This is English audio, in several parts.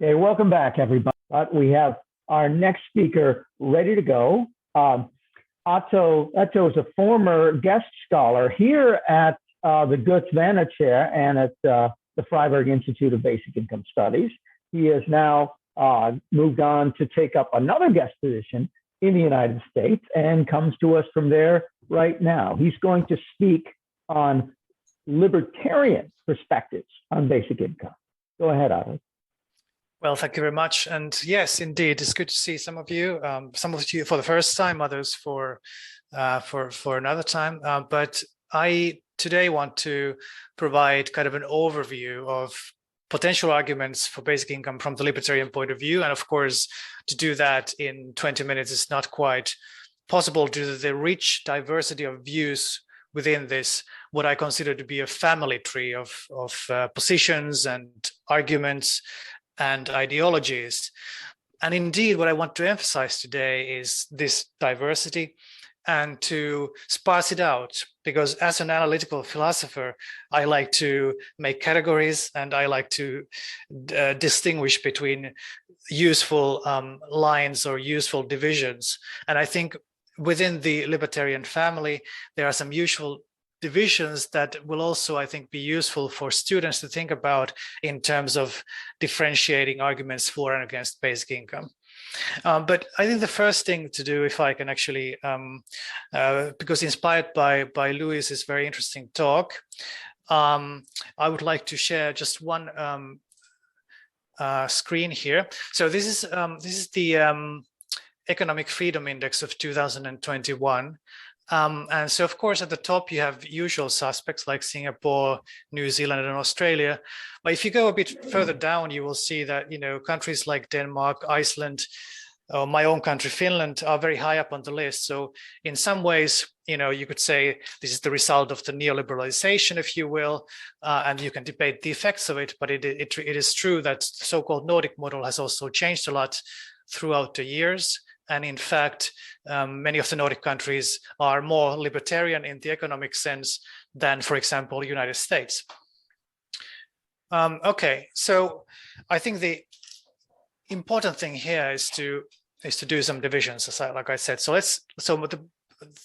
Okay, welcome back, everybody. We have our next speaker ready to go. Otto is a former guest scholar here at the Guth-Vanna Chair and at the Freiburg Institute of Basic Income Studies. He has now moved on to take up another guest position in the United States and comes to us from there right now. He's going to speak on libertarian perspectives on basic income. Go ahead, Otto. Well, thank you very much. And yes, indeed, it's good to see some of you for the first time, others for another time. But I today want to provide kind of an overview of potential arguments for basic income from the libertarian point of view. And of course, to do that in 20 minutes is not quite possible due to the rich diversity of views within this, what I consider to be a family tree of positions and arguments and ideologies. And indeed, what I want to emphasize today is this diversity and to sparse it out, because as an analytical philosopher, I like to make categories and I like to distinguish between useful lines or useful divisions. And I think within the libertarian family, there are some useful divisions that will also, I think, be useful for students to think about in terms of differentiating arguments for and against basic income. But I think the first thing to do, if I can actually, because inspired by Louis's very interesting talk, I would like to share just one screen here. So this is the Economic Freedom Index of 2021. And so, of course, at the top, you have usual suspects like Singapore, New Zealand, and Australia. But if you go a bit further down, you will see that, countries like Denmark, Iceland, my own country, Finland, are very high up on the list. So in some ways, you could say this is the result of the neoliberalization, if you will, and you can debate the effects of it. But it is true that the so-called Nordic model has also changed a lot throughout the years. And in fact, many of the Nordic countries are more libertarian in the economic sense than, for example, the United States. Okay, so I think the important thing here is to do some divisions, like I said. So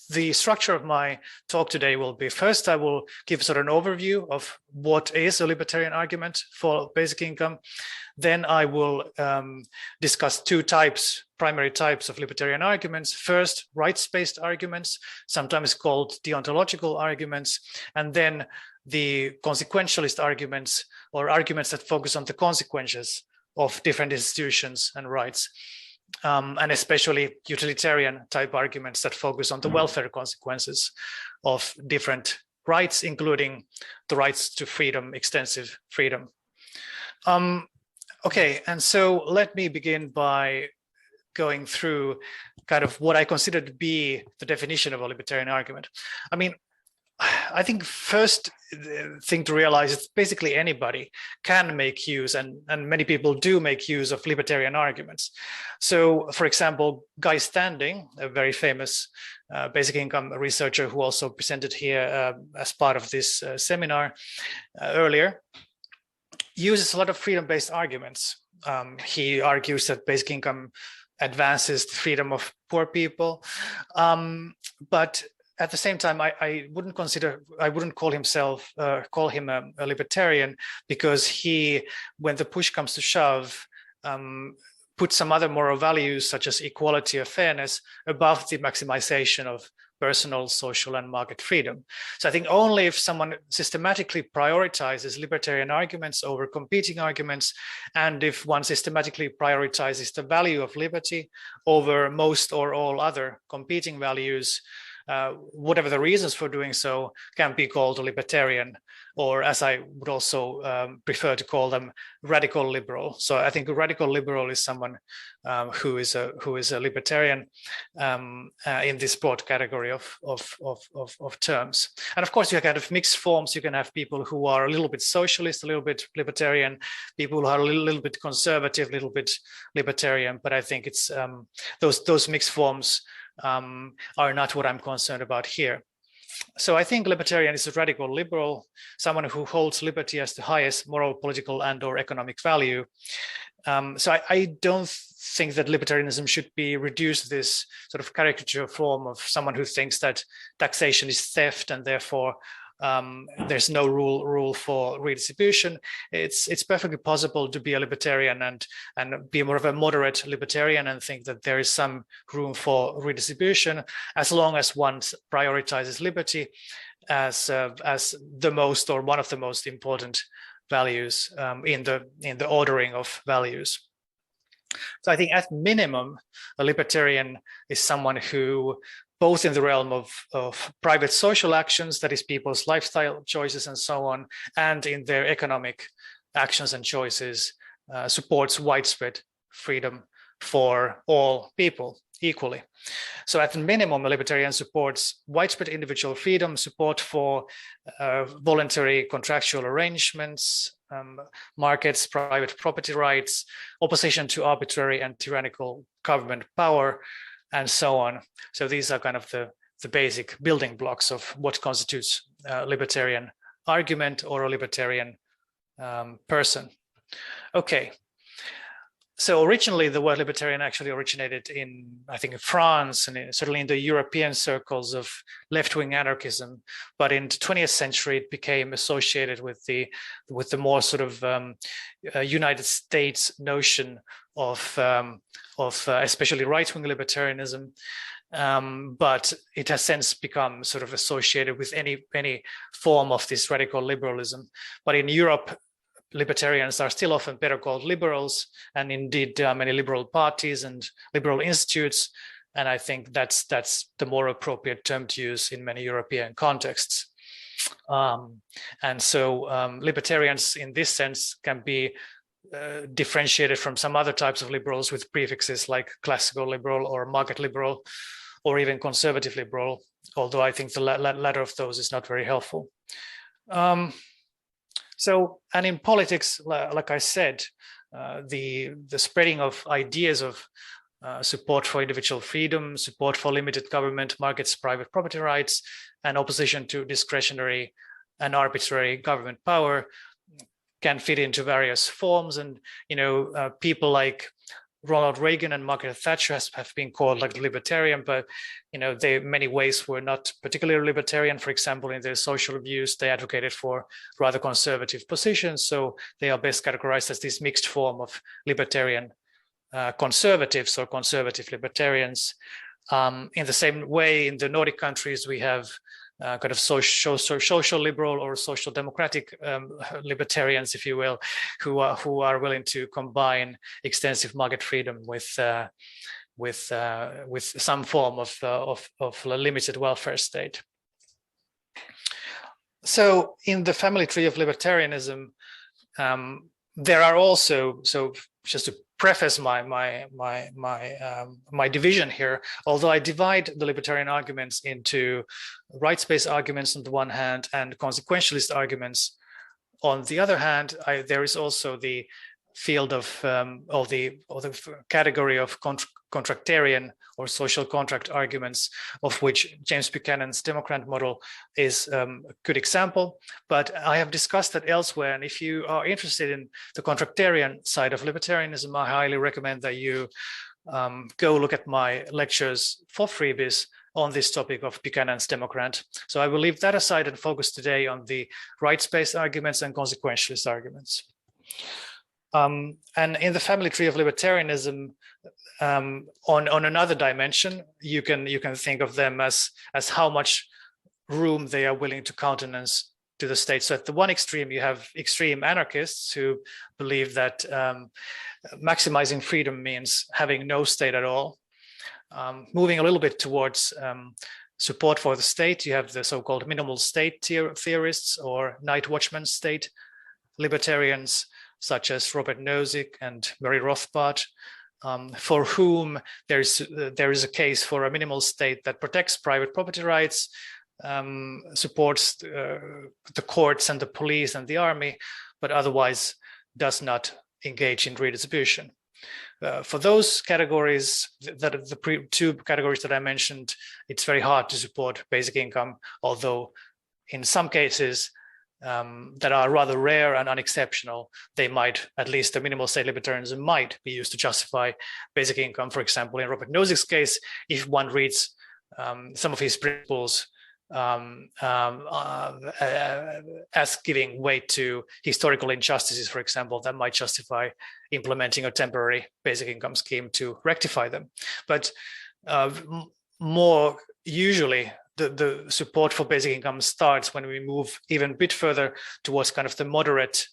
the structure of my talk today will be, first, I will give sort of an overview of what is a libertarian argument for basic income. Then I will discuss two primary types of libertarian arguments. First, rights-based arguments, sometimes called deontological arguments, and then the consequentialist arguments, or arguments that focus on the consequences of different institutions and rights. And especially utilitarian type arguments that focus on the welfare consequences of different rights, including the rights to freedom, extensive freedom. Okay, and so let me begin by going through kind of what I consider to be the definition of a libertarian argument. I mean, I think first thing to realize is basically anybody can make use, and many people do make use of libertarian arguments. So, for example, Guy Standing, a very famous basic income researcher who also presented here as part of this seminar earlier, uses a lot of freedom-based arguments. He argues that basic income advances the freedom of poor people, but at the same time, I wouldn't call him a libertarian, because he, when the push comes to shove, puts some other moral values such as equality or fairness above the maximization of personal, social, and market freedom. So I think only if someone systematically prioritizes libertarian arguments over competing arguments, and if one systematically prioritizes the value of liberty over most or all other competing values, whatever the reasons for doing so, can be called a libertarian, or as I would also prefer to call them, radical liberal. So I think a radical liberal is someone who is a libertarian in this broad category of terms. And of course, you have kind of mixed forms. You can have people who are a little bit socialist, a little bit libertarian, people who are a little bit conservative, a little bit libertarian. But I think it's those mixed forms are not what I'm concerned about here. So I think libertarian is a radical liberal, someone who holds liberty as the highest moral, political, and/or economic value. So I don't think that libertarianism should be reduced to this sort of caricature form of someone who thinks that taxation is theft and therefore there's no rule for redistribution. It's perfectly possible to be a libertarian and be more of a moderate libertarian and think that there is some room for redistribution, as long as one prioritizes liberty as the most, or one of the most important values in the ordering of values. So I think at minimum, a libertarian is someone who, both in the realm of private social actions, that is people's lifestyle choices and so on, and in their economic actions and choices, supports widespread freedom for all people equally. So at the minimum, a libertarian supports widespread individual freedom, support for voluntary contractual arrangements, markets, private property rights, opposition to arbitrary and tyrannical government power, and so on. So these are kind of the basic building blocks of what constitutes a libertarian argument or a libertarian person. Okay. So originally, the word libertarian actually originated in, I think, France and certainly in the European circles of left-wing anarchism. But in the 20th century, it became associated with the more sort of United States notion of especially right-wing libertarianism. But it has since become sort of associated with any form of this radical liberalism. But in Europe, libertarians are still often better called liberals, and indeed there are many liberal parties and liberal institutes, and I think that's the more appropriate term to use in many European contexts. And so libertarians in this sense can be differentiated from some other types of liberals with prefixes like classical liberal or market liberal or even conservative liberal, although I think the latter of those is not very helpful. So, and in politics, like I said, the spreading of ideas of support for individual freedom, support for limited government, markets, private property rights, and opposition to discretionary and arbitrary government power can fit into various forms. And, people like Ronald Reagan and Margaret Thatcher have been called like libertarian, but they in many ways were not particularly libertarian. For example, in their social views, they advocated for rather conservative positions. So they are best categorized as this mixed form of libertarian conservatives or conservative libertarians. In the same way, in the Nordic countries, we have kind of social liberal or social democratic libertarians, if you will, who are willing to combine extensive market freedom with some form of a limited welfare state. So in the family tree of libertarianism, there are also, so just to preface my division here, although I divide the libertarian arguments into RightSpace arguments on the one hand and consequentialist arguments on the other hand, there is also the field of the category of contractarian or social contract arguments, of which James Buchanan's Democrat model is a good example. But I have discussed that elsewhere, and if you are interested in the contractarian side of libertarianism, I highly recommend that you go look at my lectures for freebies on this topic of Buchanan's Democrat. So I will leave that aside and focus today on the RightSpace arguments and consequentialist arguments. And in the family tree of libertarianism, on another dimension, you can think of them as how much room they are willing to countenance to the state. So at the one extreme, you have extreme anarchists who believe that maximizing freedom means having no state at all. Moving a little bit towards support for the state, you have the so-called minimal state theorists or night watchman state libertarians, such as Robert Nozick and Murray Rothbard, for whom there is a case for a minimal state that protects private property rights, supports the courts and the police and the army, but otherwise does not engage in redistribution. For those categories, two categories that I mentioned, it's very hard to support basic income, although in some cases, that are rather rare and unexceptional, they might, at least the minimal state libertarianism might be used to justify basic income. For example, in Robert Nozick's case, if one reads some of his principles as giving weight to historical injustices, for example, that might justify implementing a temporary basic income scheme to rectify them. But more usually, the support for basic income starts when we move even a bit further towards kind of the moderate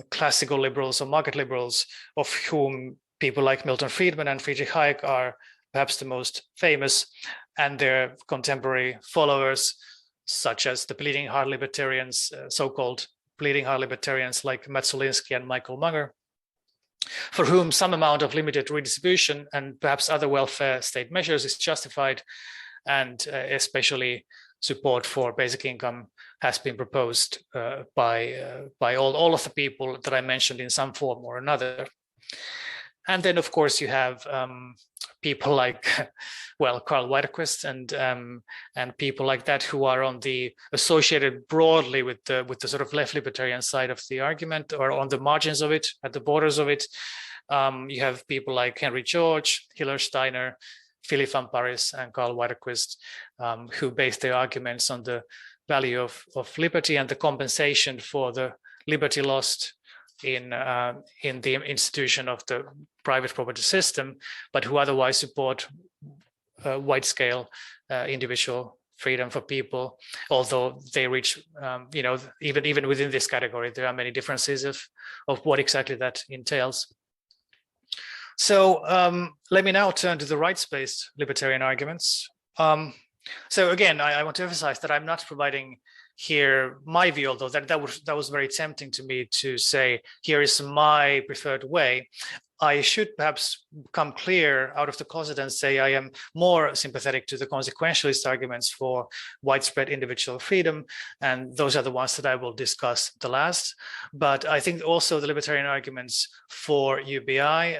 classical liberals or market liberals, of whom people like Milton Friedman and Friedrich Hayek are perhaps the most famous, and their contemporary followers, such as the bleeding heart libertarians, so-called bleeding heart libertarians like Matt Zolinsky and Michael Munger, for whom some amount of limited redistribution and perhaps other welfare state measures is justified, and especially support for basic income has been proposed by all of the people that I mentioned in some form or another. And then, of course, you have people like, well, Karl Widerquist and people like that who are on the associated broadly with the sort of left libertarian side of the argument, or on the margins of it, at the borders of it. You have people like Henry George, Hillel Steiner, Philip van Parijs, and Karl Widerquist, who base their arguments on the value of liberty and the compensation for the liberty lost in the institution of the private property system, but who otherwise support wide-scale individual freedom for people. Although they reach, even within this category, there are many differences of what exactly that entails. So let me now turn to the RightSpace libertarian arguments. So again, I want to emphasize that I'm not providing here my view, although that was very tempting to me to say, here is my preferred way. I should perhaps come clear out of the closet and say I am more sympathetic to the consequentialist arguments for widespread individual freedom, and those are the ones that I will discuss the last. But I think also the libertarian arguments for UBI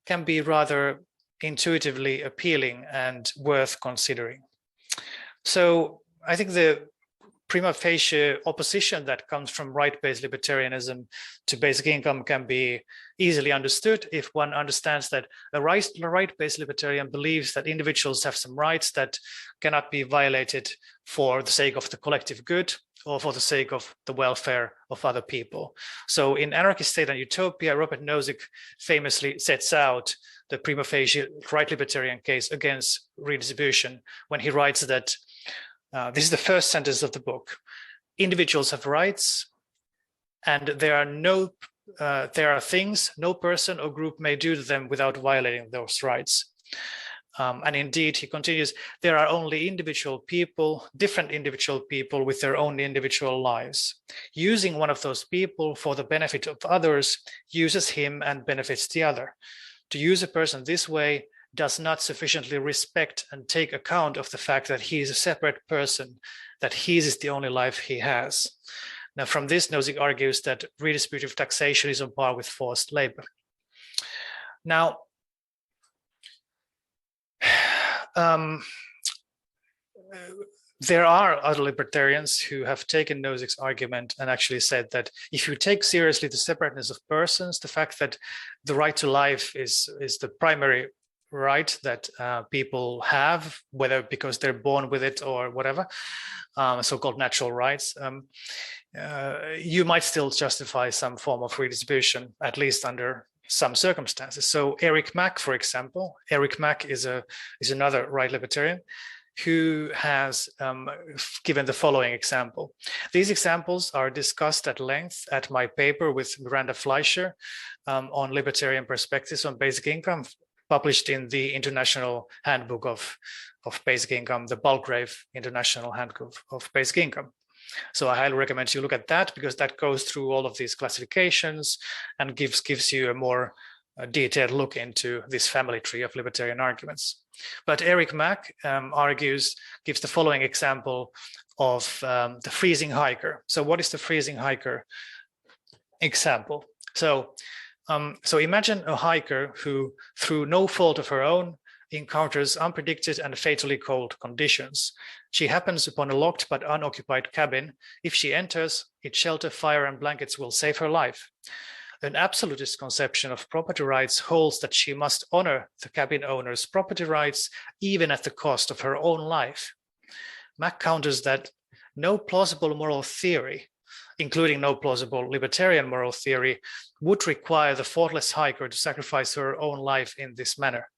can be rather intuitively appealing and worth considering. So I think the prima facie opposition that comes from right-based libertarianism to basic income can be easily understood if one understands that a right-based libertarian believes that individuals have some rights that cannot be violated for the sake of the collective good or for the sake of the welfare of other people. So in Anarchy, State and Utopia, Robert Nozick famously sets out the prima facie right libertarian case against redistribution when he writes that this is the first sentence of the book. Individuals have rights, and there are things no person or group may do to them without violating those rights. And indeed, he continues, there are only individual people, different individual people with their own individual lives. Using one of those people for the benefit of others uses him and benefits the other. To use a person this way does not sufficiently respect and take account of the fact that he is a separate person, that his is the only life he has. Now, from this, Nozick argues that redistributive taxation is on par with forced labor. Now, there are other libertarians who have taken Nozick's argument and actually said that if you take seriously the separateness of persons, the fact that the right to life is the primary right that people have, whether because they're born with it or whatever, so-called natural rights, you might still justify some form of redistribution, at least under some circumstances. So Eric Mack, for example, Eric Mack is another right libertarian who has given the following example. These examples are discussed at length at my paper with Miranda Fleischer on Libertarian Perspectives on Basic Income, published in the International Handbook of Basic Income, the Bulgrave International Handbook of Basic Income. So I highly recommend you look at that, because that goes through all of these classifications and gives you a more detailed look into this family tree of libertarian arguments. But Eric Mack gives the following example of the freezing hiker. So what is the freezing hiker example? So imagine a hiker who, through no fault of her own, encounters unpredicted and fatally cold conditions. She happens upon a locked but unoccupied cabin. If she enters, its shelter, fire, and blankets will save her life. An absolutist conception of property rights holds that she must honor the cabin owner's property rights, even at the cost of her own life. Mack counters that no plausible moral theory, including no plausible libertarian moral theory, would require the thoughtless hiker to sacrifice her own life in this manner.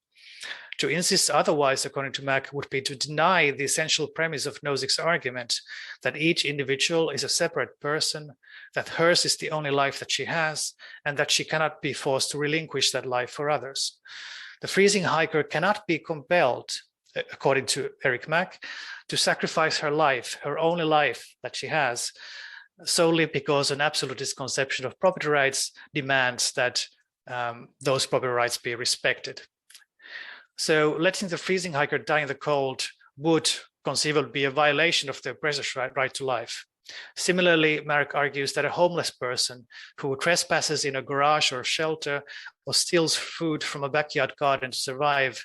To insist otherwise, according to Mack, would be to deny the essential premise of Nozick's argument that each individual is a separate person, that hers is the only life that she has, and that she cannot be forced to relinquish that life for others. The freezing hiker cannot be compelled, according to Eric Mack, to sacrifice her life, her only life that she has, solely because an absolutist conception of property rights demands that those property rights be respected. So letting the freezing hiker die in the cold would conceivably be a violation of the oppressor's right to life. Similarly, Mack argues that a homeless person who trespasses in a garage or shelter or steals food from a backyard garden to survive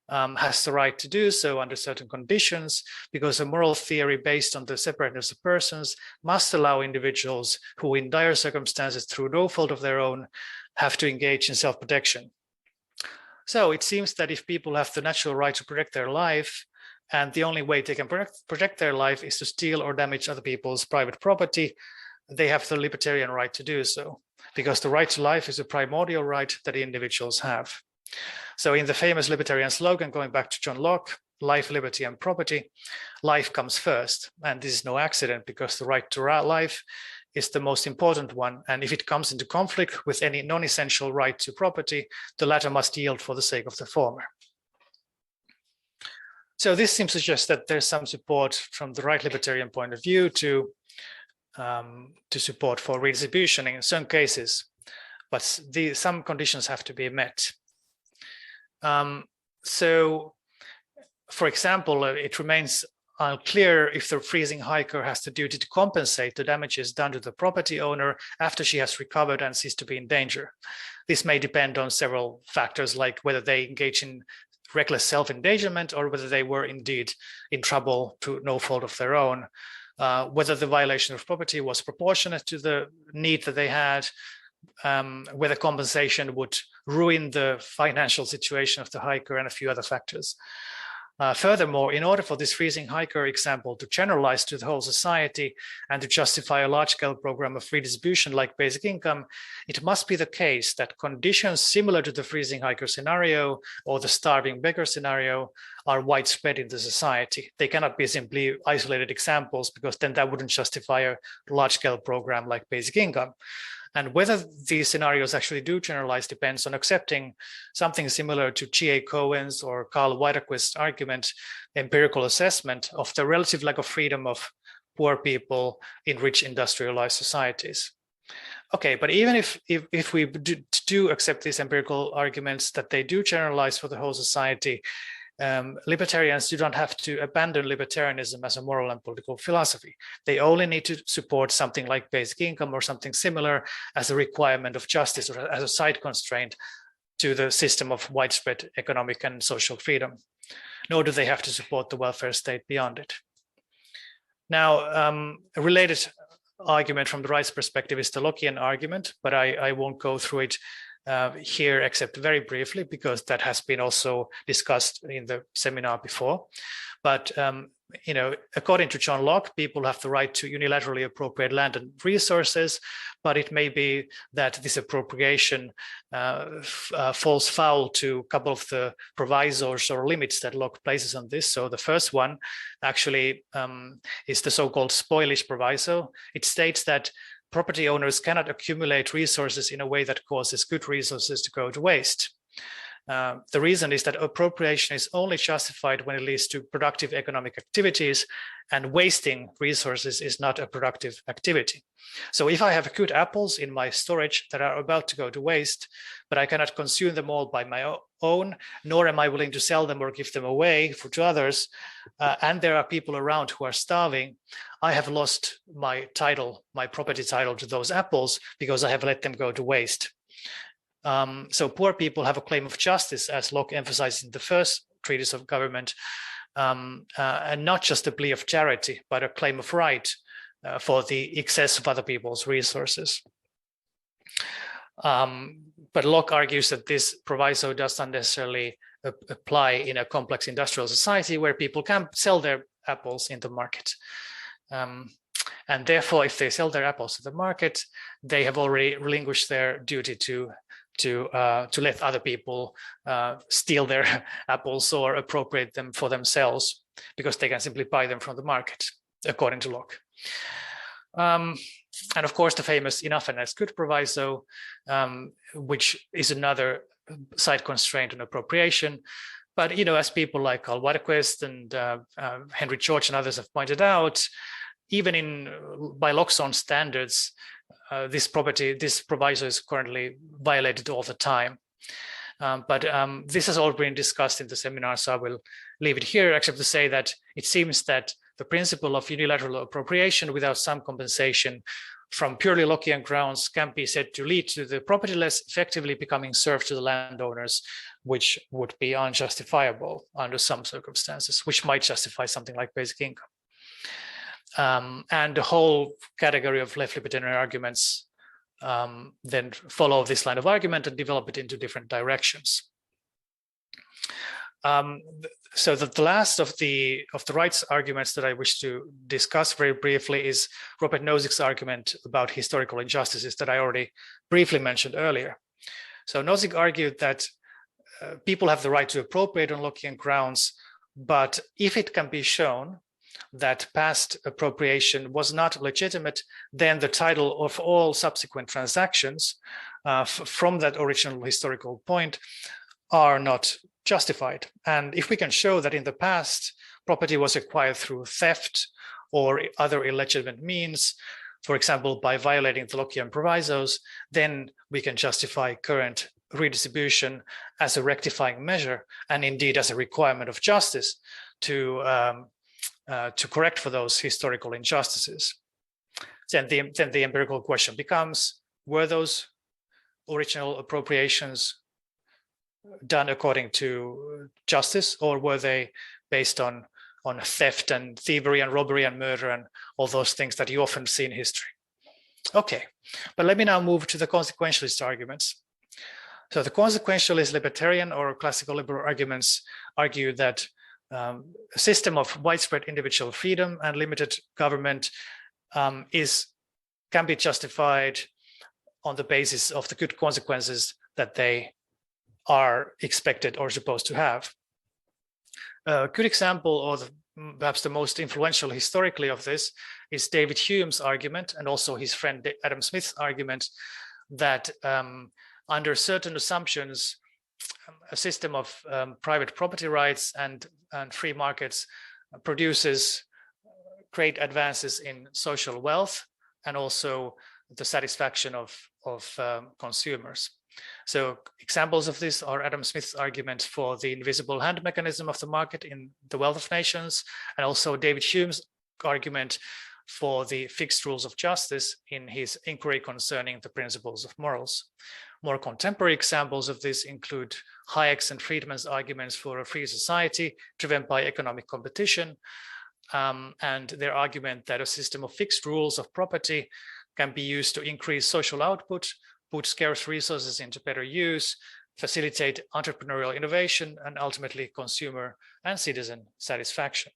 has the right to do so under certain conditions, because a moral theory based on the separateness of persons must allow individuals who in dire circumstances through no fault of their own have to engage in self-protection. So it seems that if people have the natural right to protect their life, and the only way they can protect their life is to steal or damage other people's private property, they have the libertarian right to do so, because the right to life is a primordial right that individuals have. So in the famous libertarian slogan, going back to John Locke, life, liberty, and property, life comes first. And this is no accident, because the right to life is the most important one. And if it comes into conflict with any non-essential right to property, the latter must yield for the sake of the former. So this seems to suggest that there's some support from the right libertarian point of view to support for redistribution in some cases, but some conditions have to be met. So, for example, it remains unclear if the freezing hiker has the duty to compensate the damages done to the property owner after she has recovered and ceased to be in danger. This may depend on several factors, like whether they engage in reckless self-endangerment or whether they were indeed in trouble to no fault of their own, whether the violation of property was proportionate to the need that they had, whether compensation would ruin the financial situation of the hiker, and a few other factors. Furthermore, in order for this freezing hiker example to generalize to the whole society and to justify a large-scale program of redistribution like basic income, it must be the case that conditions similar to the freezing hiker scenario or the starving beggar scenario are widespread in the society. They cannot be simply isolated examples, because then that wouldn't justify a large-scale program like basic income. And whether these scenarios actually do generalize depends on accepting something similar to G.A. Cohen's or Karl Widerquist's argument, empirical assessment of the relative lack of freedom of poor people in rich industrialized societies. Okay, but even if we do accept these empirical arguments that they do generalize for the whole society, libertarians do not have to abandon libertarianism as a moral and political philosophy. They only need to support something like basic income or something similar as a requirement of justice or as a side constraint to the system of widespread economic and social freedom, nor do they have to support the welfare state beyond it. Now, a related argument from the rights perspective is the Lockean argument, but I won't go through it here except very briefly, because that has been also discussed in the seminar before. But according to John Locke, people have the right to unilaterally appropriate land and resources, but it may be that this appropriation falls foul to a couple of the provisos or limits that Locke places on this. So the first one actually is the so-called spoilage proviso. It states that property owners cannot accumulate resources in a way that causes good resources to go to waste. The reason is that appropriation is only justified when it leads to productive economic activities, and wasting resources is not a productive activity. So if I have good apples in my storage that are about to go to waste, but I cannot consume them all by my own, nor am I willing to sell them or give them away to others, and there are people around who are starving, I have lost my title, my property title to those apples, because I have let them go to waste. So poor people have a claim of justice, as Locke emphasized in the first treaties of government, and not just a plea of charity, but a claim of right for the excess of other people's resources. But Locke argues that this proviso does not necessarily apply in a complex industrial society where people can sell their apples in the market. And therefore, if they sell their apples to the market, they have already relinquished their duty to let other people steal their apples or appropriate them for themselves, because they can simply buy them from the market, according to Locke. And of course, the famous enough and that's good proviso, which is another side constraint on appropriation. But as people like Karl Widerquist and Henry George and others have pointed out, even by Locke's own standards, this proviso is currently violated all the time. But this has all been discussed in the seminar, so I will leave it here, except to say that it seems that the principle of unilateral appropriation without some compensation from purely Lockean grounds can be said to lead to the propertyless effectively becoming served to the landowners, which would be unjustifiable under some circumstances, which might justify something like basic income. And the whole category of left libertarian arguments then follow this line of argument and develop it into different directions. So the last of the rights arguments that I wish to discuss very briefly is Robert Nozick's argument about historical injustices that I already briefly mentioned earlier. So Nozick argued that people have the right to appropriate on Lockean grounds, but if it can be shown that past appropriation was not legitimate, then the title of all subsequent transactions from that original historical point are not justified. And if we can show that in the past, property was acquired through theft or other illegitimate means, for example, by violating the Lockean provisos, then we can justify current redistribution as a rectifying measure, and indeed as a requirement of justice to correct for those historical injustices. Then the empirical question becomes, were those original appropriations done according to justice, or were they based on theft and thievery and robbery and murder and all those things that you often see in history? Okay, but let me now move to the consequentialist arguments. So the consequentialist libertarian or classical liberal arguments argue that a system of widespread individual freedom and limited government can be justified on the basis of the good consequences that they are expected or supposed to have. A good example, or perhaps the most influential historically of this, is David Hume's argument, and also his friend Adam Smith's argument, that under certain assumptions, a system of private property rights and free markets produces great advances in social wealth and also the satisfaction of consumers. So examples of this are Adam Smith's argument for the invisible hand mechanism of the market in The Wealth of Nations, and also David Hume's argument for the fixed rules of justice in his inquiry concerning the principles of morals. More contemporary examples of this include Hayek's and Friedman's arguments for a free society driven by economic competition, and their argument that a system of fixed rules of property can be used to increase social output, put scarce resources into better use, facilitate entrepreneurial innovation, and ultimately consumer and citizen satisfaction.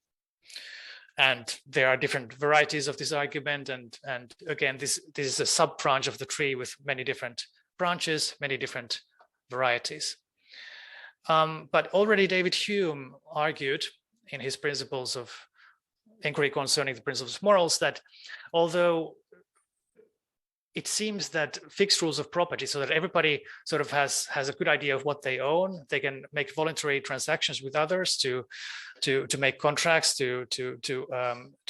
And there are different varieties of this argument, and again, this is a sub-branch of the tree with many different branches, many different varieties. But already David Hume argued in his principles of inquiry concerning the principles of morals that although it seems that fixed rules of property, so that everybody sort of has a good idea of what they own, they can make voluntary transactions with others to make contracts, to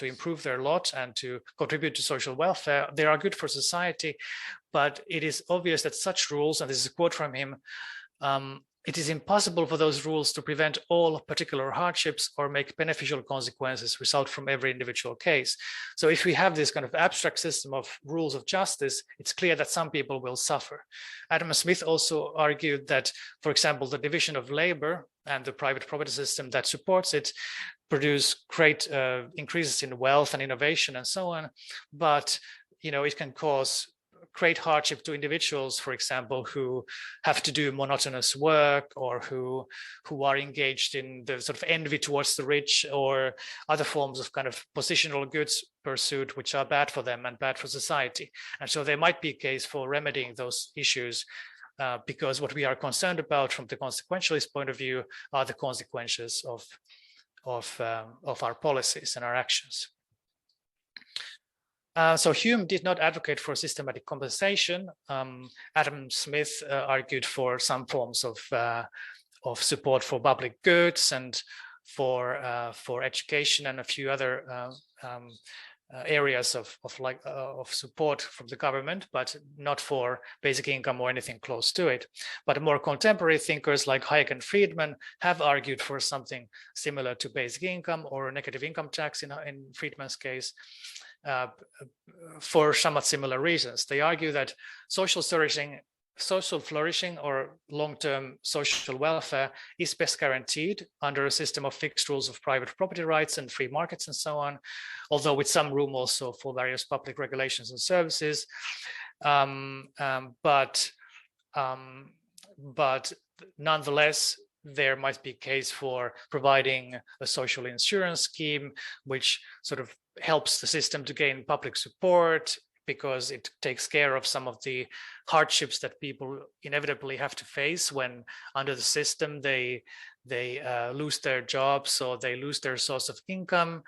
improve their lot and to contribute to social welfare. They are good for society, but it is obvious that such rules, and this is a quote from him, it is impossible for those rules to prevent all particular hardships or make beneficial consequences result from every individual case. So if we have this kind of abstract system of rules of justice, it's clear that some people will suffer. Adam Smith also argued that, for example, the division of labor and the private property system that supports it produce great increases in wealth and innovation and so on, but it can cause great hardship to individuals, for example, who have to do monotonous work, or who are engaged in the sort of envy towards the rich, or other forms of kind of positional goods pursuit, which are bad for them and bad for society. And so there might be a case for remedying those issues, because what we are concerned about from the consequentialist point of view are the consequences of our policies and our actions. So Hume did not advocate for systematic compensation. Adam Smith argued for some forms of support for public goods and for education and a few other areas of support from the government, but not for basic income or anything close to it. But more contemporary thinkers like Hayek and Friedman have argued for something similar to basic income or a negative income tax in Friedman's case. For somewhat similar reasons. They argue that social flourishing or long-term social welfare is best guaranteed under a system of fixed rules of private property rights and free markets and so on, although with some room also for various public regulations and services. But nonetheless, there might be a case for providing a social insurance scheme, which sort of helps the system to gain public support, because it takes care of some of the hardships that people inevitably have to face when under the system they lose their jobs or they lose their source of income,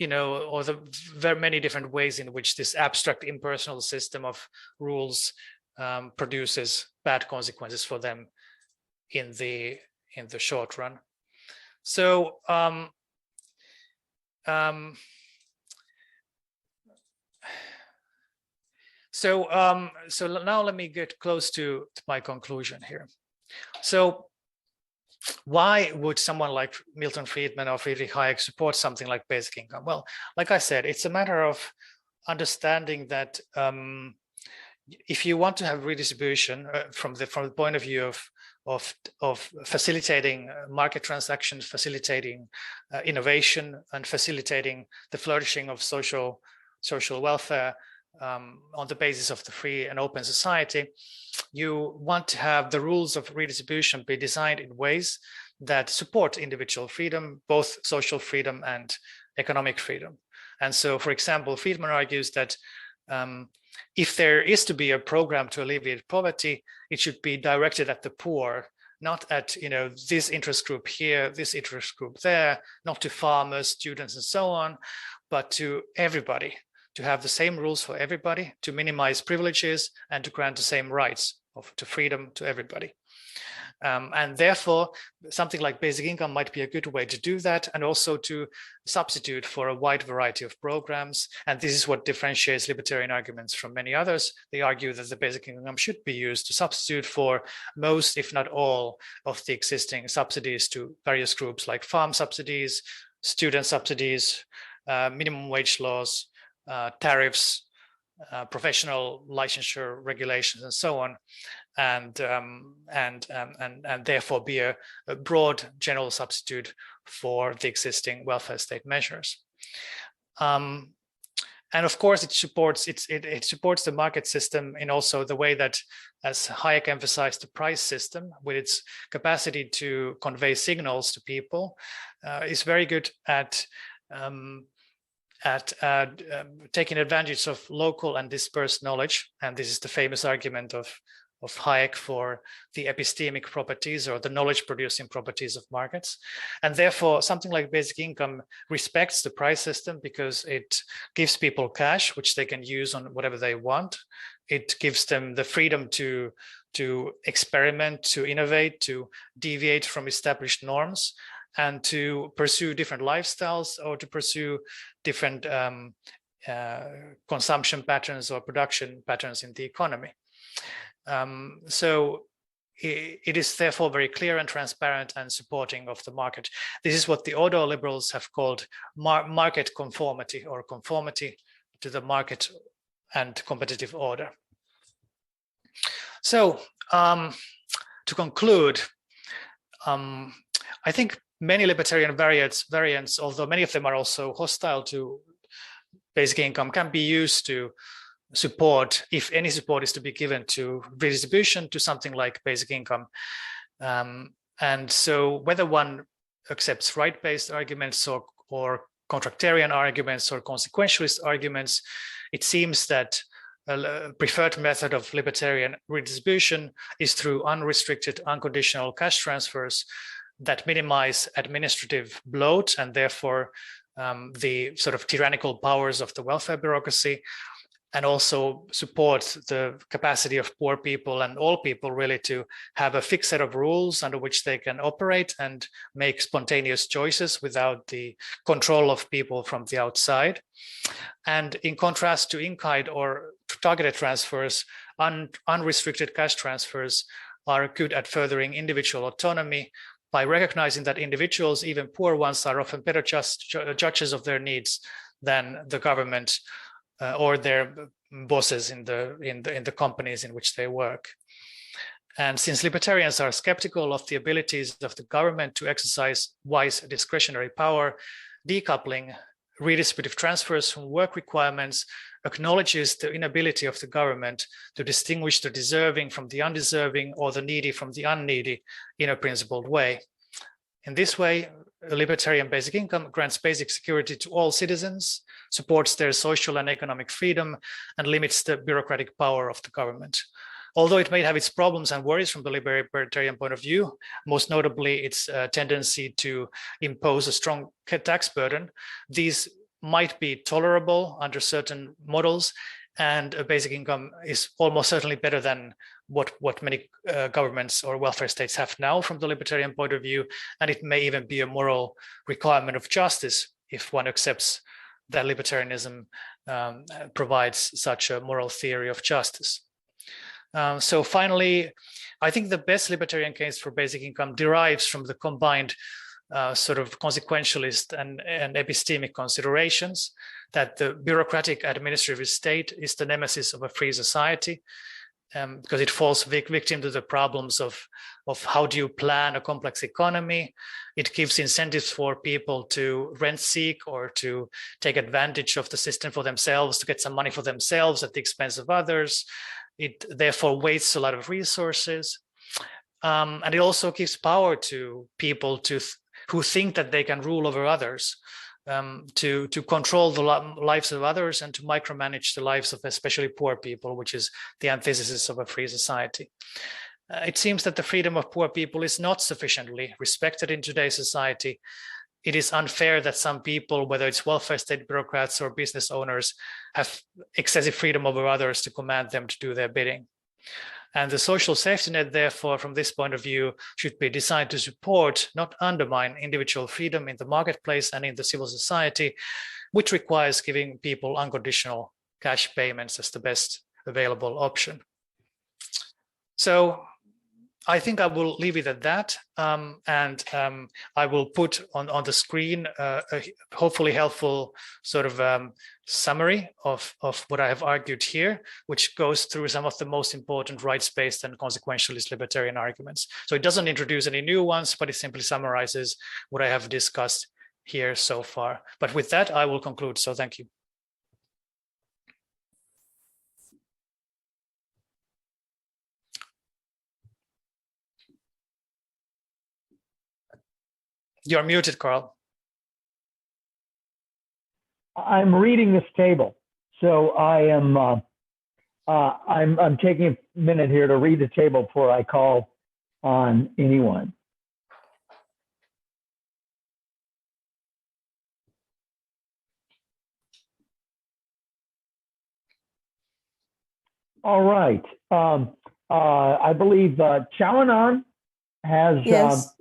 or the very many different ways in which this abstract impersonal system of rules produces bad consequences for them in the short run. So so now let me get close to my conclusion here. So why would someone like Milton Friedman or Friedrich Hayek support something like basic income? Well, like I said, it's a matter of understanding that if you want to have redistribution from the point of view of facilitating market transactions, facilitating innovation, and facilitating the flourishing of social welfare on the basis of the free and open society, you want to have the rules of redistribution be designed in ways that support individual freedom, both social freedom and economic freedom. And so, for example, Friedman argues that if there is to be a program to alleviate poverty, it should be directed at the poor, not at this interest group here, this interest group there, not to farmers, students, and so on, but to everybody, to have the same rules for everybody, to minimize privileges, and to grant the same rights to freedom to everybody. And therefore, something like basic income might be a good way to do that, and also to substitute for a wide variety of programs. And this is what differentiates libertarian arguments from many others. They argue that the basic income should be used to substitute for most, if not all, of the existing subsidies to various groups like farm subsidies, student subsidies, minimum wage laws, tariffs, professional licensure regulations, and so on, and therefore be a broad general substitute for the existing welfare state measures. And of course, it supports the market system in also the way that, as Hayek emphasized, the price system, with its capacity to convey signals to people, is very good at taking advantage of local and dispersed knowledge. And this is the famous argument of Hayek for the epistemic properties or the knowledge producing properties of markets. And therefore, something like basic income respects the price system because it gives people cash, which they can use on whatever they want. It gives them the freedom to experiment, to innovate, to deviate from established norms, and to pursue different lifestyles or to pursue different consumption patterns or production patterns in the economy. So it is therefore very clear and transparent and supporting of the market. This is what the Otto liberals have called market conformity, or conformity to the market and competitive order. So to conclude, I think many libertarian variants, although many of them are also hostile to basic income, can be used to support, if any support is to be given to redistribution to something like basic income. And so whether one accepts right-based arguments or contractarian arguments or consequentialist arguments, it seems that a preferred method of libertarian redistribution is through unrestricted, unconditional cash transfers that minimize administrative bloat and therefore the sort of tyrannical powers of the welfare bureaucracy, and also support the capacity of poor people and all people really to have a fixed set of rules under which they can operate and make spontaneous choices without the control of people from the outside. And in contrast to in-kind or targeted transfers, unrestricted cash transfers are good at furthering individual autonomy by recognizing that individuals, even poor ones, are often better judges of their needs than the government or their bosses in the companies in which they work. And since libertarians are skeptical of the abilities of the government to exercise wise discretionary power, decoupling redistributive transfers from work requirements acknowledges the inability of the government to distinguish the deserving from the undeserving or the needy from the unneedy in a principled way. In this way, a libertarian basic income grants basic security to all citizens, supports their social and economic freedom, and limits the bureaucratic power of the government. Although it may have its problems and worries from the libertarian point of view, most notably its tendency to impose a strong tax burden, these might be tolerable under certain models, and a basic income is almost certainly better than what many governments or welfare states have now from the libertarian point of view, and it may even be a moral requirement of justice if one accepts that libertarianism provides such a moral theory of justice. So finally, I think the best libertarian case for basic income derives from the combined sort of consequentialist and epistemic considerations that the bureaucratic administrative state is the nemesis of a free society, because it falls victim to the problems of how do you plan a complex economy. It gives incentives for people to rent seek or to take advantage of the system for themselves, to get some money for themselves at the expense of others. It therefore wastes a lot of resources. And it also gives power to people who think that they can rule over others, to control the lives of others and to micromanage the lives of especially poor people, which is the antithesis of a free society. It seems that the freedom of poor people is not sufficiently respected in today's society. It is unfair that some people, whether it's welfare state bureaucrats or business owners, have excessive freedom over others to command them to do their bidding. And the social safety net, therefore, from this point of view, should be designed to support, not undermine, individual freedom in the marketplace and in the civil society, which requires giving people unconditional cash payments as the best available option. So I think I will leave it at that, and I will put on the screen a hopefully helpful sort of summary of what I have argued here, which goes through some of the most important rights-based and consequentialist libertarian arguments. So it doesn't introduce any new ones, but it simply summarizes what I have discussed here so far. But with that, I will conclude. So thank you. You're muted, Karl. I'm reading this table, so I am. I'm taking a minute here to read the table before I call on anyone. All right. I believe Chalanan has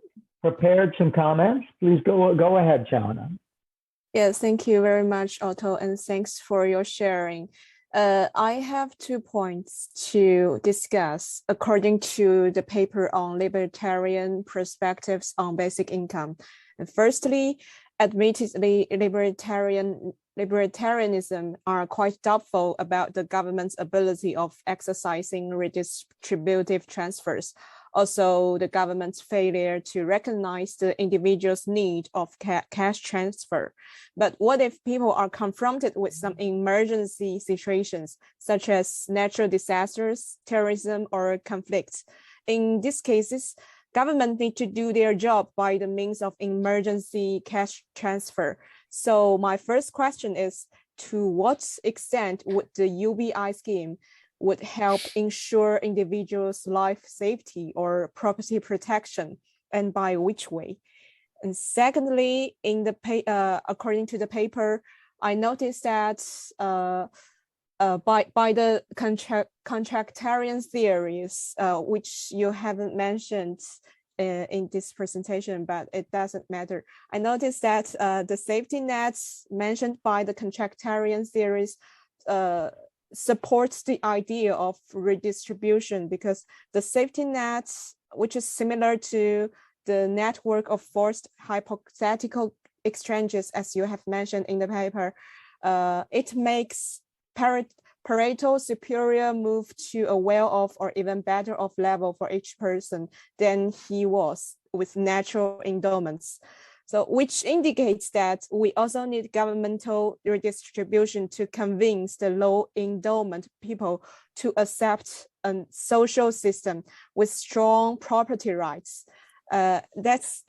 prepared some comments. Please go ahead, Chalanan. Yes, thank you very much, Otto, and thanks for your sharing. I have 2 points to discuss according to the paper on Libertarian Perspectives on Basic Income. And firstly, admittedly, Libertarianism are quite doubtful about the government's ability of exercising redistributive transfers. Also, the government's failure to recognize the individual's need of cash transfer. But what if people are confronted with some emergency situations, such as natural disasters, terrorism, or conflicts? In these cases, government need to do their job by the means of emergency cash transfer. So my first question is, to what extent would the UBI scheme would help ensure individuals' life safety or property protection, and by which way? And secondly, in the according to the paper, I noticed that by the contractarian theories, which you haven't mentioned in this presentation, but it doesn't matter. I noticed that the safety nets mentioned by the contractarian theories supports the idea of redistribution, because the safety nets, which is similar to the network of forced hypothetical exchanges, as you have mentioned in the paper, it makes Pareto superior move to a well-off or even better off level for each person than he was with natural endowments. So which indicates that we also need governmental redistribution to convince the low endowment people to accept a social system with strong property rights. That's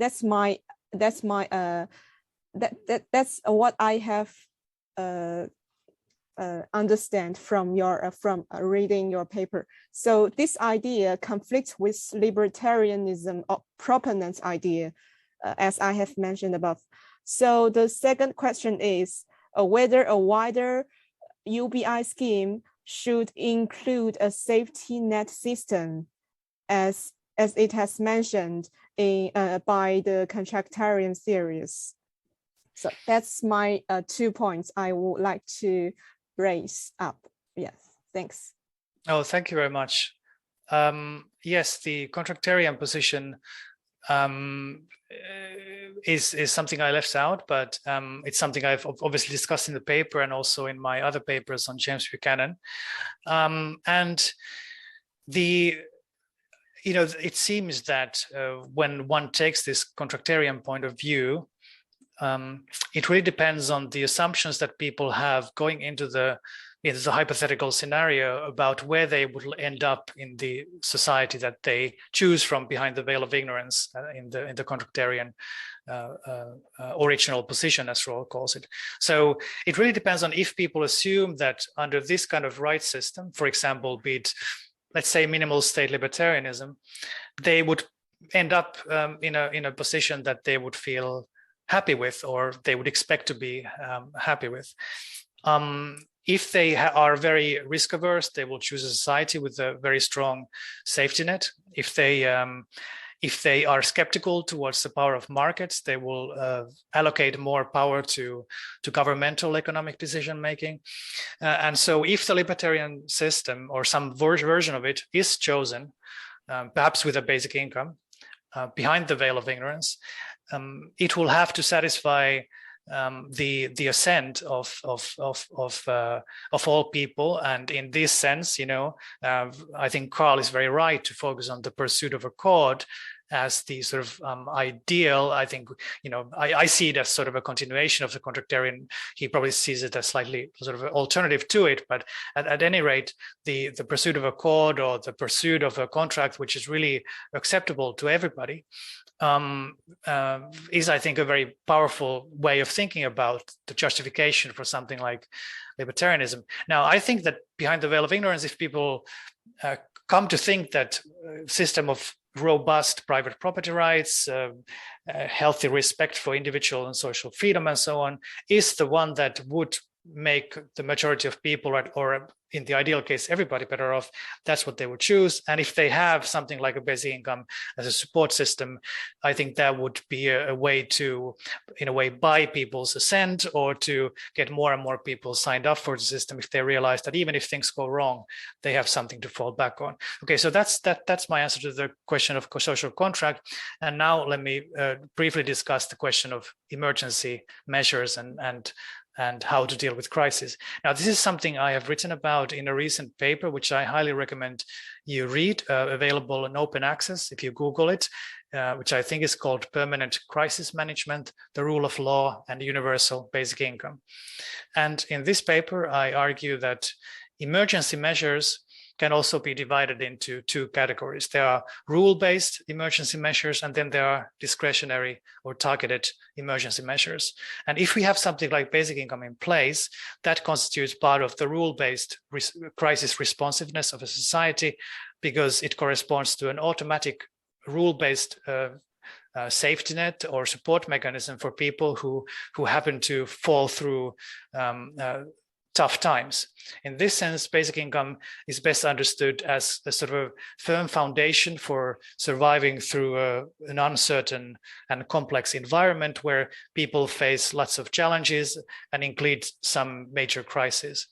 what I have understand from your reading your paper. So this idea conflicts with libertarianism or proponent's idea, as I have mentioned above. So the second question is whether a wider UBI scheme should include a safety net system, as it has mentioned in by the contractarian theories. So that's my 2 points I would like to raise up. Yes, thanks. Oh, thank you very much. Yes, the contractarian position is something I left out, but it's something I've obviously discussed in the paper and also in my other papers on James Buchanan. And it seems that when one takes this contractarian point of view, it really depends on the assumptions that people have going into the hypothetical scenario about where they would end up in the society that they choose from behind the veil of ignorance in the contractarian original position, as Rawls calls it. So it really depends on if people assume that under this kind of right system, for example, be it, let's say, minimal state libertarianism, they would end up in a position that they would feel happy with, or they would expect to be happy with. If they are very risk averse, they will choose a society with a very strong safety net. If they are skeptical towards the power of markets, they will allocate more power to governmental economic decision making. And so if the libertarian system or some version of it is chosen, perhaps with a basic income, behind the veil of ignorance, it will have to satisfy the assent of all people. And in this sense, I think Karl is very right to focus on the pursuit of accord as the sort of ideal. I think, I see it as sort of a continuation of the contractarian. He probably sees it as slightly sort of an alternative to it, but at any rate, the pursuit of accord, or the pursuit of a contract which is really acceptable to everybody, is, I think, a very powerful way of thinking about the justification for something like libertarianism. Now, I think that behind the veil of ignorance, if people come to think that system of robust private property rights, healthy respect for individual and social freedom, and so on, is the one that would make the majority of people, or in the ideal case, everybody better off, that's what they would choose. And if they have something like a basic income as a support system, I think that would be a way to, in a way, buy people's assent, or to get more and more people signed up for the system if they realize that even if things go wrong, they have something to fall back on. Okay, so that's my answer to the question of social contract. And now let me briefly discuss the question of emergency measures and how to deal with crisis. Now, this is something I have written about in a recent paper, which I highly recommend you read, available in open access if you Google it, which I think is called Permanent Crisis Management, the Rule of Law, and Universal Basic Income. And in this paper, I argue that emergency measures can also be divided into two categories. There are rule-based emergency measures, and then there are discretionary or targeted emergency measures. And if we have something like basic income in place, that constitutes part of the rule-based crisis responsiveness of a society, because it corresponds to an automatic rule-based safety net or support mechanism for people who happen to fall through tough times. In this sense, basic income is best understood as a sort of firm foundation for surviving through an uncertain and complex environment where people face lots of challenges and include some major crises.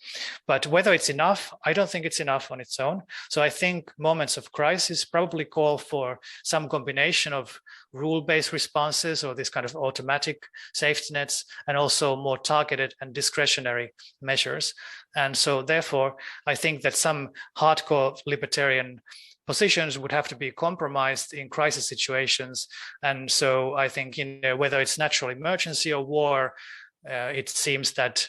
But whether it's enough, I don't think it's enough on its own. So I think moments of crisis probably call for some combination of rule-based responses, or this kind of automatic safety nets, and also more targeted and discretionary measures. And so therefore, I think that some hardcore libertarian positions would have to be compromised in crisis situations. And so I think, whether it's natural emergency or war, it seems that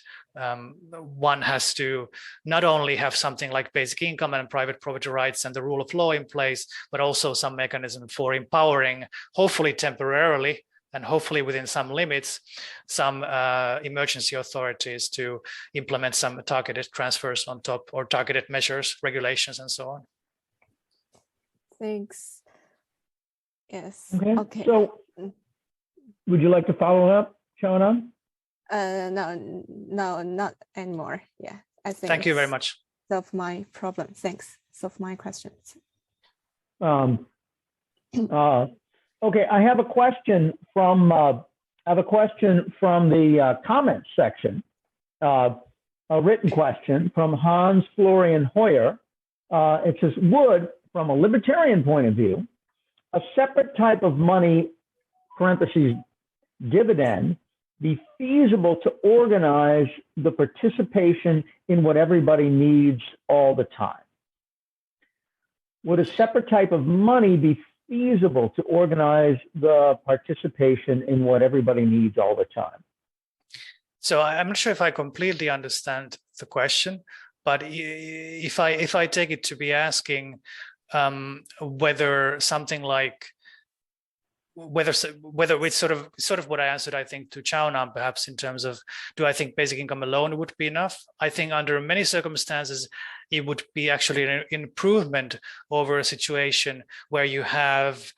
one has to not only have something like basic income and private property rights and the rule of law in place, but also some mechanism for empowering, hopefully temporarily, and hopefully within some limits, some emergency authorities to implement some targeted transfers on top, or targeted measures, regulations, and so on. Thanks. Yes. Okay. So would you like to follow up, Shona? No, not anymore. Yeah, I think. Thank you very much. Solve my problem. Thanks. Solve my questions. Okay, I have a question from the comments section. A written question from Hans Florian Hoyer. It says, would, from a libertarian point of view, a separate type of money, parentheses, dividend, be feasible to organize the participation in what everybody needs all the time? Would a separate type of money be feasible to organize the participation in what everybody needs all the time? So I'm not sure if I completely understand the question, but if I take it to be asking whether something like, whether it's sort of what I answered, I think, to Chao-Nam, perhaps, in terms of, do I think basic income alone would be enough? I think under many circumstances, it would be actually an improvement over a situation where you have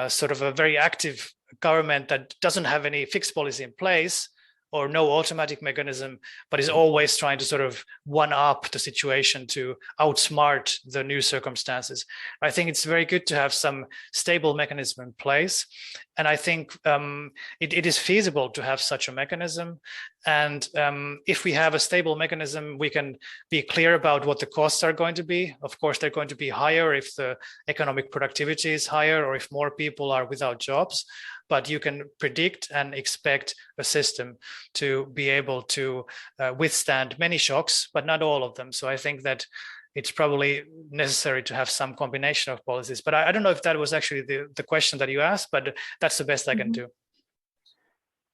sort of a very active government that doesn't have any fixed policy in place, or no automatic mechanism, but is always trying to sort of one-up the situation to outsmart the new circumstances. I think it's very good to have some stable mechanism in place. And I think it is feasible to have such a mechanism. And if we have a stable mechanism, we can be clear about what the costs are going to be. Of course, they're going to be higher if the economic productivity is higher, or if more people are without jobs. But you can predict and expect a system to be able to withstand many shocks, but not all of them. So I think that it's probably necessary to have some combination of policies. But I don't know if that was actually the question that you asked, but that's the best I can do.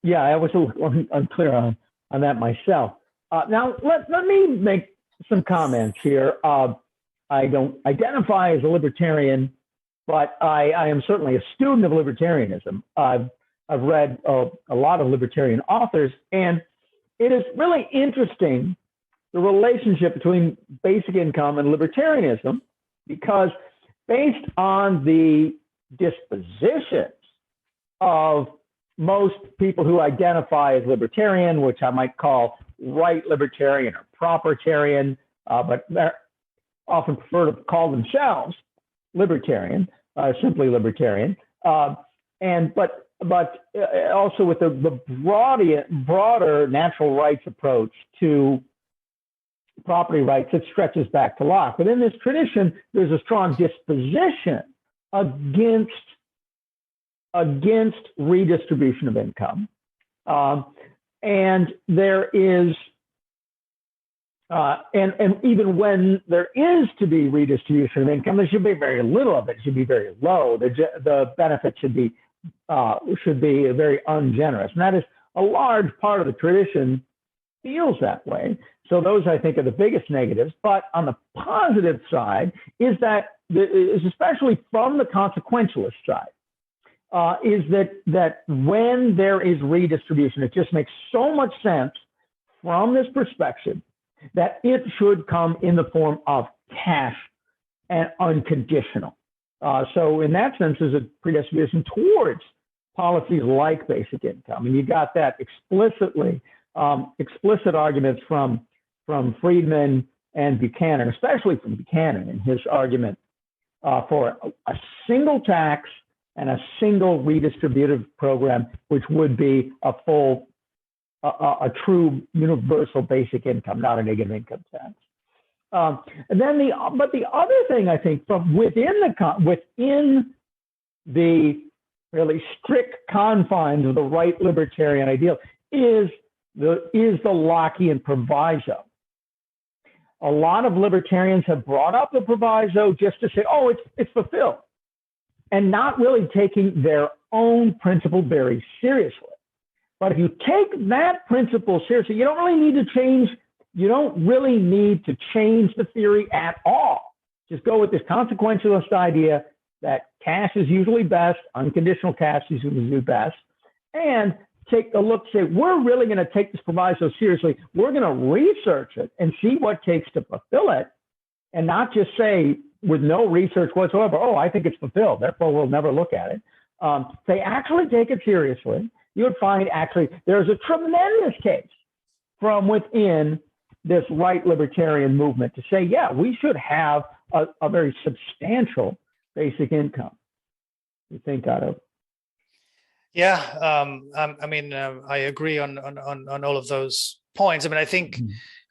Yeah, I was a little unclear on that myself. Now, let me make some comments here. I don't identify as a libertarian, but I am certainly a student of libertarianism. I've read a lot of libertarian authors, and it is really interesting, the relationship between basic income and libertarianism, because based on the dispositions of most people who identify as libertarian, which I might call right libertarian or propertarian, but often prefer to call themselves libertarian, simply libertarian, but also with the broader natural rights approach to property rights that stretches back to Locke. But in this tradition, there's a strong disposition against redistribution of income, and there is. And even when there is to be redistribution of income, there should be very little of it. It should be very low. The benefit should be very ungenerous, and that is a large part of the tradition feels that way. So those, I think, are the biggest negatives. But on the positive side is especially from the consequentialist side, is that when there is redistribution, it just makes so much sense from this perspective that it should come in the form of cash and unconditional. So in that sense, there's a predisposition towards policies like basic income. And you got that explicit arguments from Friedman and Buchanan, especially from Buchanan in his argument for a single tax and a single redistributive program, which would be a true universal basic income, not a negative income tax. And then the other thing I think from within the really strict confines of the right libertarian ideal is the Lockean proviso. A lot of libertarians have brought up the proviso just to say, oh, it's fulfilled, and not really taking their own principle very seriously. But if you take that principle seriously, you don't really need to change the theory at all. Just go with this consequentialist idea that cash is usually best, unconditional cash is usually best, and take a look, say, we're really going to take this proviso seriously. We're going to research it and see what it takes to fulfill it, and not just say with no research whatsoever, oh, I think it's fulfilled, therefore we'll never look at it. They actually take it seriously. You would find actually there's a tremendous case from within this right libertarian movement to say, yeah, we should have a very substantial basic income. You think, Otto? Yeah, I agree on all of those points. I mean, I think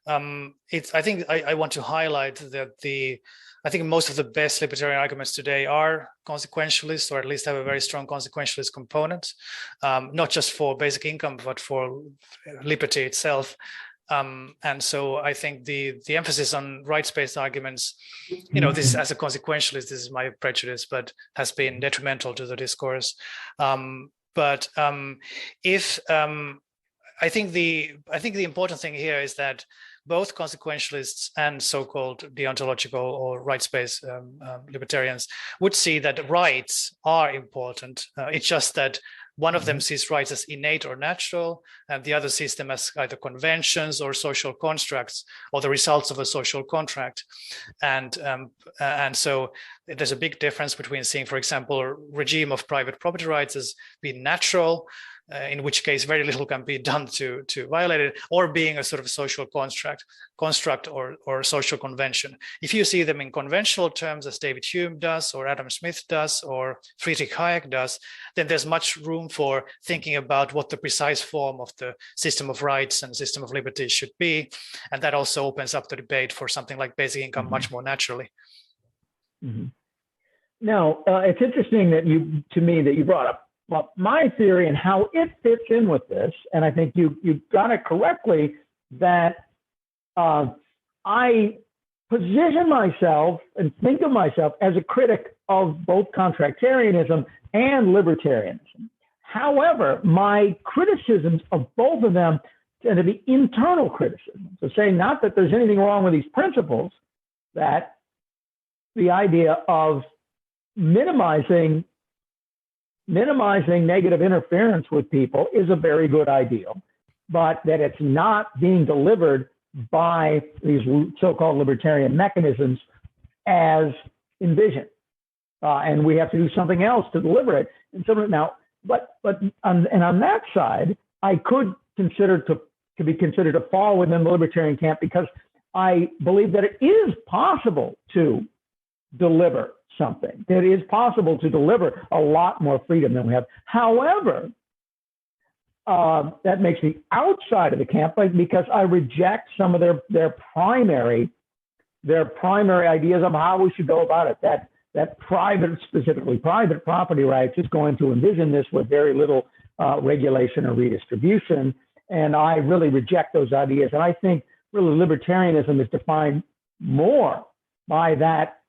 I want to highlight that I think most of the best libertarian arguments today are consequentialist, or at least have a very strong consequentialist component, not just for basic income, but for liberty itself. And so I think the emphasis on rights-based arguments, this as a consequentialist, this is my prejudice, but has been detrimental to the discourse. I think the important thing here is that both consequentialists and so-called deontological or rights-based libertarians would see that rights are important. It's just that one of them sees rights as innate or natural, and the other sees them as either conventions or social constructs, or the results of a social contract. And so there's a big difference between seeing, for example, a regime of private property rights as being natural, in which case very little can be done to violate it, or being a sort of social construct or social convention. If you see them in conventional terms, as David Hume does, or Adam Smith does, or Friedrich Hayek does, then there's much room for thinking about what the precise form of the system of rights and system of liberty should be. And that also opens up the debate for something like basic income much more naturally. Mm-hmm. Now, it's interesting that you brought up my theory and how it fits in with this, and I think you got it correctly, that I position myself and think of myself as a critic of both contractarianism and libertarianism. However, my criticisms of both of them tend to be internal criticisms. So saying not that there's anything wrong with these principles, that the idea of minimizing negative interference with people is a very good ideal, but that it's not being delivered by these so-called libertarian mechanisms as envisioned. And we have to do something else to deliver it. And so now, on that side, I could consider to be considered to fall within the libertarian camp because I believe that it is possible to deliver something. It is possible to deliver a lot more freedom than we have. However, that makes me outside of the camp because I reject some of their primary ideas of how we should go about it. That specifically private property rights is going to envision this with very little regulation or redistribution. And I really reject those ideas. And I think really libertarianism is defined more by that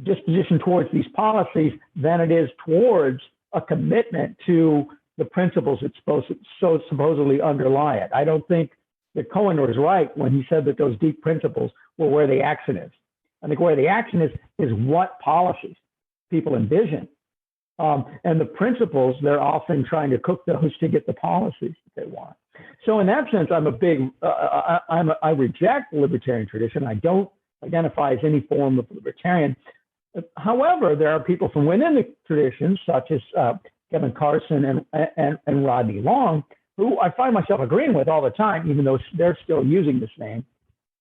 disposition towards these policies than it is towards a commitment to the principles that supposedly underlie it. I don't think that Cohen was right when he said that those deep principles were where the action is. I think where the action is what policies people envision. And the principles, they're often trying to cook those to get the policies that they want. So in that sense, I reject the libertarian tradition. I don't identify as any form of libertarian. However, there are people from within the tradition, such as Kevin Carson and Rodney Long, who I find myself agreeing with all the time, even though they're still using this name.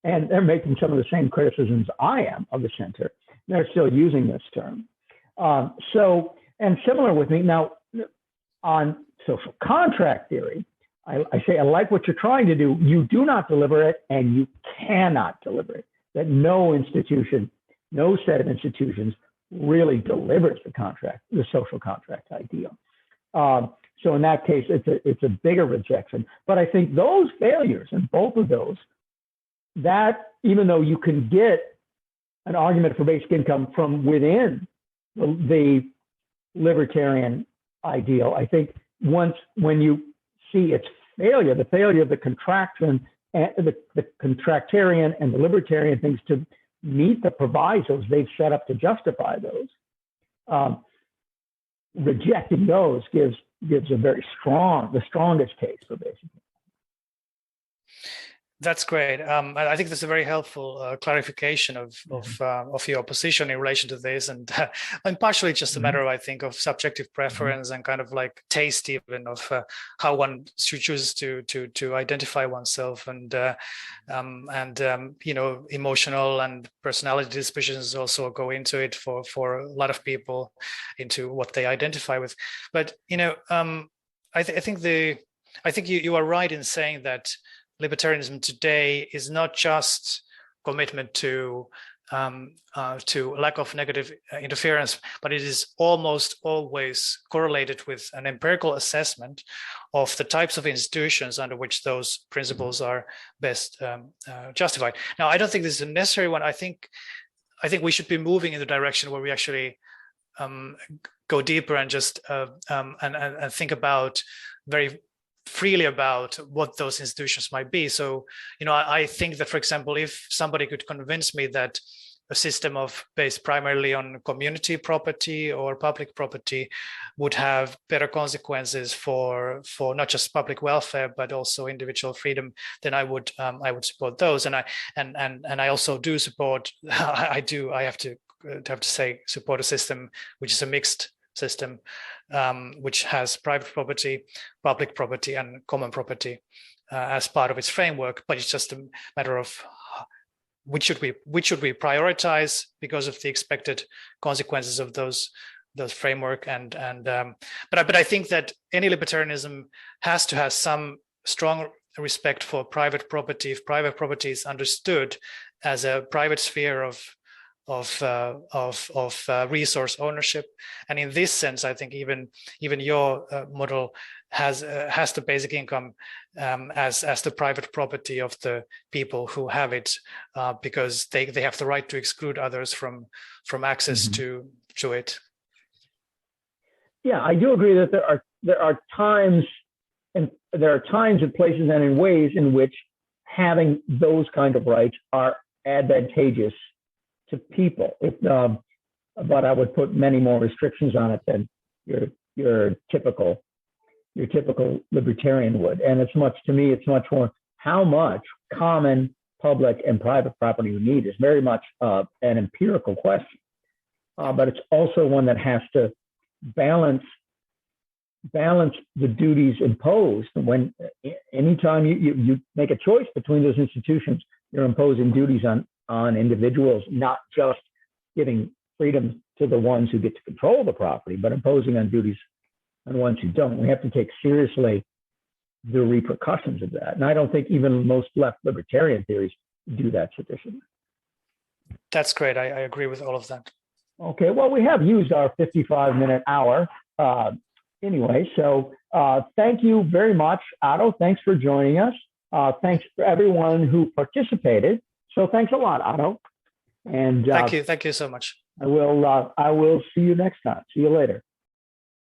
And they're making some of the same criticisms I am of the center. They're still using this term. And similar with me, now on social contract theory, I say, I like what you're trying to do. You do not deliver it and you cannot deliver it. That no institution, no set of institutions really delivers the social contract ideal. So in that case, it's a bigger rejection. But I think those failures and both of those, that even though you can get an argument for basic income from within the libertarian ideal, I think when you see its failure, the failure of the contraction, the contractarian and the libertarian things to meet the provisos they've set up to justify those, rejecting those gives a very the strongest case for basic income. That's great. I think that's a very helpful clarification of your position in relation to this, and partially just a matter of, I think, of subjective preference and kind of like taste even of how one chooses to identify oneself, and emotional and personality dispositions also go into it for a lot of people, into what they identify with. But I think you are right in saying that libertarianism today is not just commitment to lack of negative interference, but it is almost always correlated with an empirical assessment of the types of institutions under which those principles are best justified. Now, I don't think this is a necessary one. I think we should be moving in the direction where we actually go deeper and just and think about very freely about what those institutions might be. So, I think that, for example, if somebody could convince me that a system based primarily on community property or public property would have better consequences for not just public welfare but also individual freedom, then I would support those. And I also do support. I have to say support a system which is a mixed system, which has private property, public property, and common property as part of its framework. But it's just a matter of which should we prioritize because of the expected consequences of those framework. But I think that any libertarianism has to have some strong respect for private property. If private property is understood as a private sphere of resource ownership, and in this sense, I think even your model has the basic income as the private property of the people who have it, because they have the right to exclude others from access to it. Yeah, I do agree that there are times and places and in ways in which having those kind of rights are advantageous to people. But I would put many more restrictions on it than your typical libertarian would. And it's much more how much common, public, and private property you need is very much an empirical question. But it's also one that has to balance balance the duties imposed. When anytime you make a choice between those institutions, you're imposing duties on individuals, not just giving freedom to the ones who get to control the property, but imposing on duties on ones who don't. We have to take seriously the repercussions of that. And I don't think even most left libertarian theories do that sufficiently. That's great. I agree with all of that. Okay, well, we have used our 55-minute hour anyway. So thank you very much, Otto. Thanks for joining us. Thanks for everyone who participated. So thanks a lot, Otto. And Thank you so much. I will see you next time. See you later.